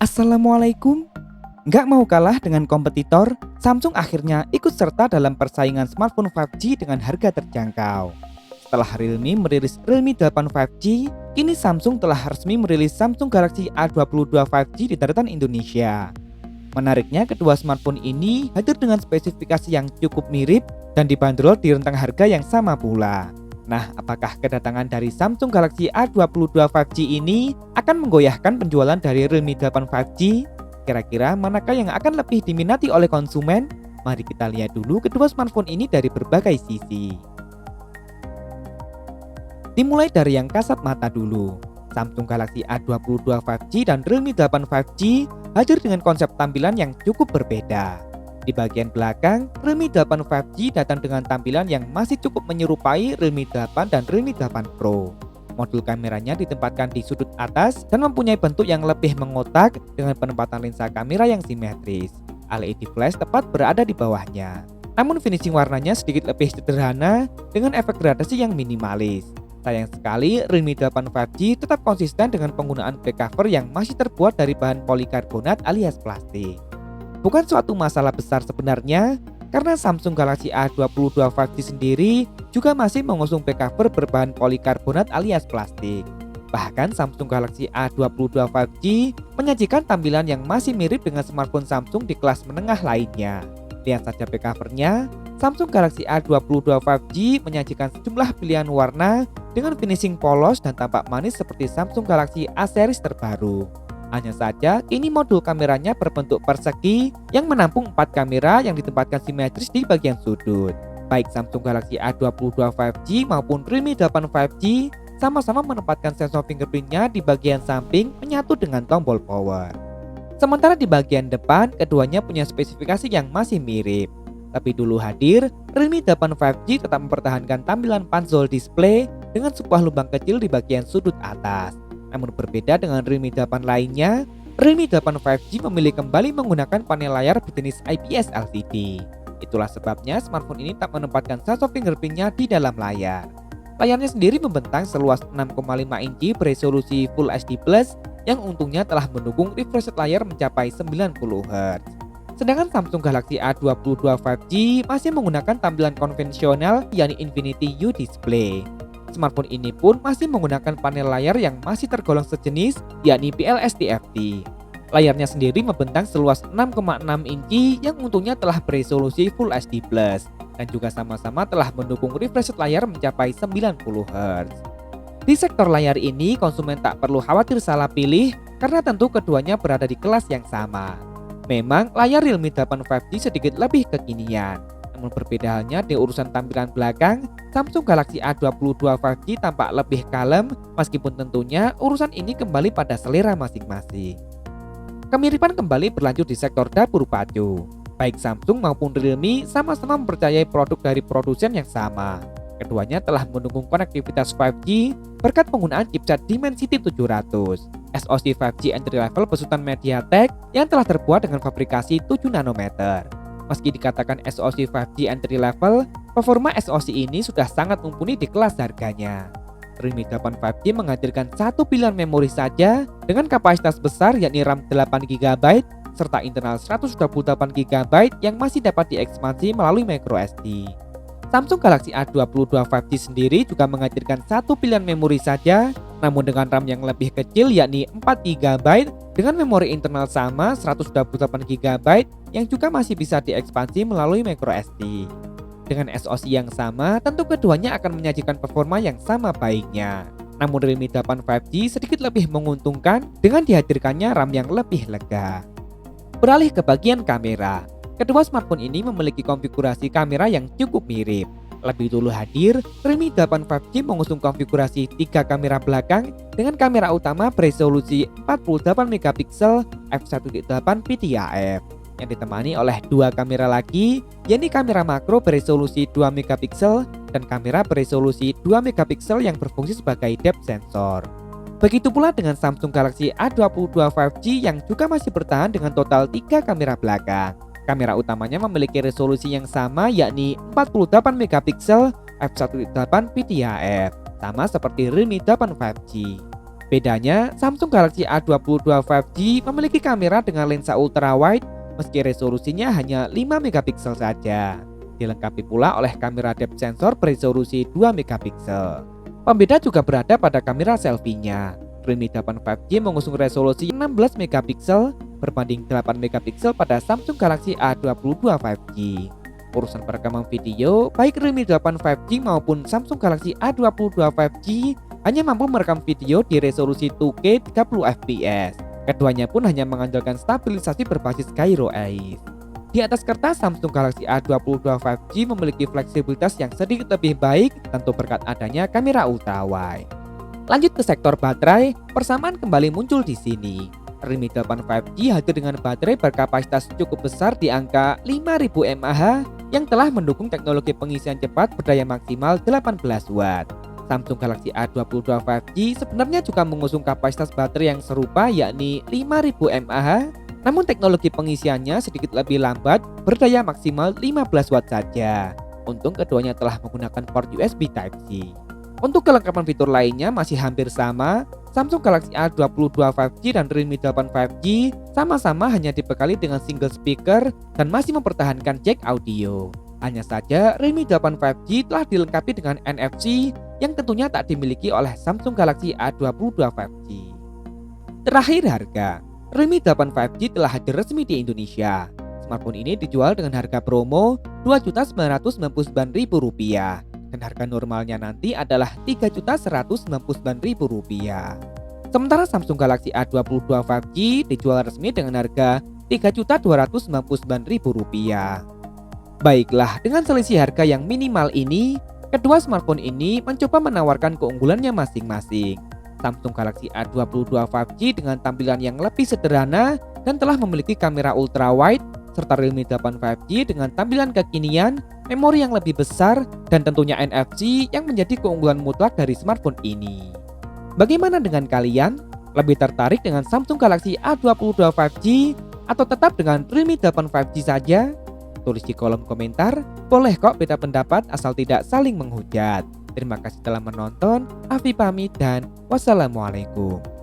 Assalamualaikum. Nggak mau kalah dengan kompetitor, Samsung akhirnya ikut serta dalam persaingan smartphone 5G dengan harga terjangkau. Setelah Realme merilis Realme 8 5G, kini Samsung telah resmi merilis Samsung Galaxy A22 5G di daratan Indonesia. Menariknya, kedua smartphone ini hadir dengan spesifikasi yang cukup mirip dan dibanderol di rentang harga yang sama pula. Nah, apakah kedatangan dari Samsung Galaxy A22 5G ini akan menggoyahkan penjualan dari Realme 8 5G? Kira-kira manakah yang akan lebih diminati oleh konsumen? Mari kita lihat dulu kedua smartphone ini dari berbagai sisi. Dimulai dari yang kasat mata dulu. Samsung Galaxy A22 5G dan Realme 8 5G hadir dengan konsep tampilan yang cukup berbeda. Di bagian belakang, Realme 8 5G datang dengan tampilan yang masih cukup menyerupai Realme 8 dan Realme 8 Pro. Modul kameranya ditempatkan di sudut atas dan mempunyai bentuk yang lebih mengotak dengan penempatan lensa kamera yang simetris. LED flash tepat berada di bawahnya. Namun finishing warnanya sedikit lebih sederhana dengan efek gradasi yang minimalis. Sayang sekali, Realme 8 5G tetap konsisten dengan penggunaan back cover yang masih terbuat dari bahan polikarbonat alias plastik. Bukan suatu masalah besar sebenarnya, karena Samsung Galaxy A22 5G sendiri juga masih mengusung back cover berbahan polikarbonat alias plastik. Bahkan Samsung Galaxy A22 5G menyajikan tampilan yang masih mirip dengan smartphone Samsung di kelas menengah lainnya. Lihat saja back covernya, Samsung Galaxy A22 5G menyajikan sejumlah pilihan warna dengan finishing polos dan tampak manis seperti Samsung Galaxy A series terbaru. Hanya saja, kini modul kameranya berbentuk persegi yang menampung 4 kamera yang ditempatkan simetris di bagian sudut. Baik Samsung Galaxy A22 5G maupun Realme 8 5G sama-sama menempatkan sensor fingerprintnya di bagian samping menyatu dengan tombol power. Sementara di bagian depan, keduanya punya spesifikasi yang masih mirip. Tapi dulu hadir, Realme 8 5G tetap mempertahankan tampilan pansel display dengan sebuah lubang kecil di bagian sudut atas. Namun berbeda dengan Realme 8 lainnya, Realme 8 5G memilih kembali menggunakan panel layar berjenis IPS LCD. Itulah sebabnya smartphone ini tak menempatkan sensor fingerprintnya di dalam layar. Layarnya sendiri membentang seluas 6,5 inci beresolusi Full HD Plus yang untungnya telah mendukung refresh rate layar mencapai 90 Hz. Sedangkan Samsung Galaxy A22 5G masih menggunakan tampilan konvensional yakni Infinity U Display. Smartphone ini pun masih menggunakan panel layar yang masih tergolong sejenis yakni PLS TFT. Layarnya sendiri membentang seluas 6,6 inci yang untungnya telah beresolusi Full HD Plus dan juga sama-sama telah mendukung refresh rate layar mencapai 90 Hz. Di sektor layar ini konsumen tak perlu khawatir salah pilih karena tentu keduanya berada di kelas yang sama. Memang layar Realme 8 5G sedikit lebih kekinian. Namun berbeda halnya di urusan tampilan belakang, Samsung Galaxy A22 5G tampak lebih kalem meskipun tentunya urusan ini kembali pada selera masing-masing. Kemiripan kembali berlanjut di sektor dapur pacu. Baik Samsung maupun Realme sama-sama mempercayai produk dari produsen yang sama. Keduanya telah mendukung konektivitas 5G berkat penggunaan chipset Dimensity 700. SoC 5G entry level besutan MediaTek yang telah terbuat dengan fabrikasi 7 nanometer. Meski dikatakan SoC 5G entry level, performa SoC ini sudah sangat mumpuni di kelas harganya. Realme 8 5G menghadirkan satu pilihan memori saja dengan kapasitas besar yakni RAM 8GB serta internal 128GB yang masih dapat diekspansi melalui microSD. Samsung Galaxy A22 5G sendiri juga menghadirkan satu pilihan memori saja namun dengan RAM yang lebih kecil yakni 4GB dengan memori internal sama 128GB yang juga masih bisa diekspansi melalui microSD. Dengan SoC yang sama, tentu keduanya akan menyajikan performa yang sama baiknya. Namun Realme 8 5G sedikit lebih menguntungkan dengan dihadirkannya RAM yang lebih lega. Beralih ke bagian kamera, kedua smartphone ini memiliki konfigurasi kamera yang cukup mirip. Lebih dulu hadir, Realme 8 5G mengusung konfigurasi 3 kamera belakang dengan kamera utama beresolusi 48MP f1.8 PTAF yang ditemani oleh 2 kamera lagi, yakni kamera makro beresolusi 2MP dan kamera beresolusi 2MP yang berfungsi sebagai depth sensor. Begitu pula dengan Samsung Galaxy A22 5G yang juga masih bertahan dengan total 3 kamera belakang. Kamera utamanya memiliki resolusi yang sama yakni 48MP f1.8 PTAF, sama seperti Realme 8 5G. Bedanya, Samsung Galaxy A22 5G memiliki kamera dengan lensa ultrawide meski resolusinya hanya 5 megapiksel saja. Dilengkapi pula oleh kamera depth sensor beresolusi 2 megapiksel. Pembeda juga berada pada kamera selfie-nya. Realme 8 5G mengusung resolusi 16 megapiksel berbanding 8 megapiksel pada Samsung Galaxy A22 5G. Urusan perekaman video, baik Realme 8 5G maupun Samsung Galaxy A22 5G hanya mampu merekam video di resolusi 2K 30 fps. Keduanya pun hanya mengandalkan stabilisasi berbasis gyro eyes. Di atas kertas, Samsung Galaxy A22 5G memiliki fleksibilitas yang sedikit lebih baik tentu berkat adanya kamera ultrawide. Lanjut ke sektor baterai, persamaan kembali muncul di sini. Realme 8 5G hadir dengan baterai berkapasitas cukup besar di angka 5000 mAh yang telah mendukung teknologi pengisian cepat berdaya maksimal 18 Watt. Samsung Galaxy A22 5G sebenarnya juga mengusung kapasitas baterai yang serupa yakni 5000 mAh, namun teknologi pengisiannya sedikit lebih lambat berdaya maksimal 15 Watt saja. Untung keduanya telah menggunakan port USB Type-C. Untuk kelengkapan fitur lainnya masih hampir sama. Samsung Galaxy A22 5G dan Realme 8 5G sama-sama hanya dibekali dengan single speaker dan masih mempertahankan jack audio. Hanya saja Realme 8 5G telah dilengkapi dengan NFC yang tentunya tak dimiliki oleh Samsung Galaxy A22 5G. Terakhir harga, Realme 8 5G telah hadir resmi di Indonesia. Smartphone ini dijual dengan harga promo Rp2.999.000 dan harga normalnya nanti adalah Rp3.199.000. Sementara Samsung Galaxy A22 5G dijual resmi dengan harga Rp3.299.000. Baiklah, dengan selisih harga yang minimal ini, kedua smartphone ini mencoba menawarkan keunggulannya masing-masing. Samsung Galaxy A22 5G dengan tampilan yang lebih sederhana dan telah memiliki kamera ultrawide, serta Realme 8 5G dengan tampilan kekinian, memori yang lebih besar, dan tentunya NFC yang menjadi keunggulan mutlak dari smartphone ini. Bagaimana dengan kalian? Lebih tertarik dengan Samsung Galaxy A22 5G atau tetap dengan Realme 8 5G saja? Tulis di kolom komentar, boleh kok beda pendapat asal tidak saling menghujat. Terima kasih telah menonton, Afi pamit dan wassalamualaikum.